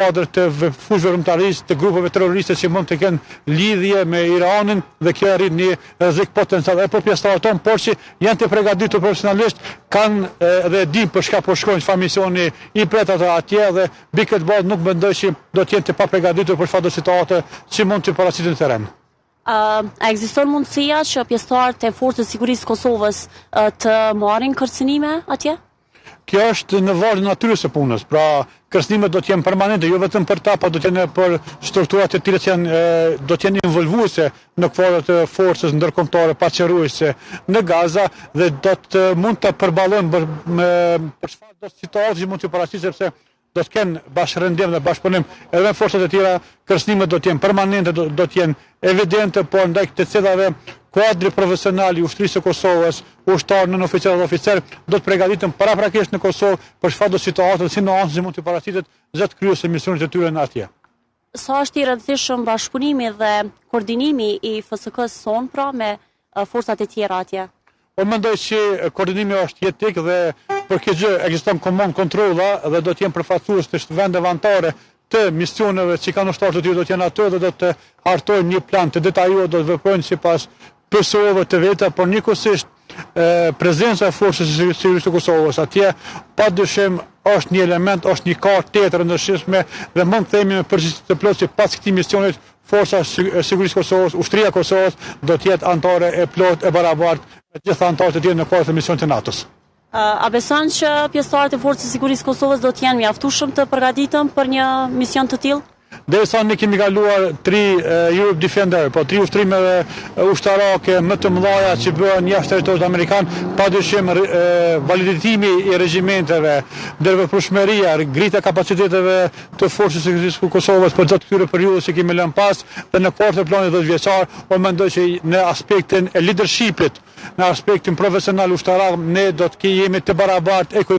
skuadrë të fushëve rrëmtarisë të grupeve terroriste që mund të kenë lidhje me Iranin dhe kjo arrit një rrezik potencial edhe për pjesëtarët tonë, por që janë të përgatitur profesionalisht, kanë dhe dinë për çka po shkojnë, çfarë misioni i pret ata atje dhe mbi këtë bazë nuk mendoj që do të jenë të papërgatitur për çfarëdo situatë që mund të paraqiten në terren. A ekziston mundësia që pjesëtarët e Forcës së Sigurisë Kosovës të marrin kërcënime atje? Kjo është në varg natyrës së punës, pra kërcënimet do të jenë permanente, jo vetëm për ta, por do të jenë për strukturat e tjera që do të jenë involvuese në kuadrat e forcës ndërkombëtare paqërruese në Gaza dhe do të mund të përballojnë për çfarëdo situatë që mund të paraqitet, sepse do të kenë bashkërëndim dhe bashkëpunim edhe me forcat e tjera. Kërcënimet do të jenë permanente, do të jenë evidente, por ndaj të cilave kuadri profesional i ushtrisë së Kosovës, ushtar, nën oficer dhe oficer, do të përgatiten paraprakisht në Kosovë për çfarëdo situatë si nuanca që mund të paraqitet gjatë kryesë së misionit të tyre në atje. Sa është i rëndësishëm bashkëpunimi dhe koordinimi i FSK-s son pra me forcat e tjera atje? Unë mendoj që koordinimi është jetik dhe për këtë gjë ekziston command controlla dhe do të jenë përfaqësues të vendeve anëtare të misioneve që kanë ushtarë të tyre, do të jenë aty dhe do të hartojnë një plan të detajuar, do të veprojnë sipas PSO-ve të veta, por njëkohësisht prezenca e Forcës së Sigurisë të Kosovës atje padyshim është një element, është një kartë tjetër e ndëshkishme dhe mund të themi me përgjegjësi të plotë që pas këtij misioni Forca e Sigurisë të Kosovës, ushtria e Kosovës do të jetë anëtare e plotë e barabartë me të gjitha anëtarët e tjerë në kuadrin e misionit të NATO-s. A beson që pjesëtarët e Forcës së Sigurisë Kosovës do të jenë mjaftueshëm të përgatitëm për një mision të tillë? Derisa ne kemi kaluar 3 Europe Defender, po 3 ushtrimeve ushtarake më të mëdha që bëhen jashtë territorit amerikan, padyshim validitimi i regjimenteve, ndërveprueshmëria, ngritja e kapaciteteve të Forcës së Sigurisë së Kosovës për gjatë këtyre periudhave që kemi lënë pas dhe në kuadrin e planit 10 vjeçar, unë mendoj që në aspektin e leadershipit, në aspektin profesional ushtarak, ne do të jemi të barabartë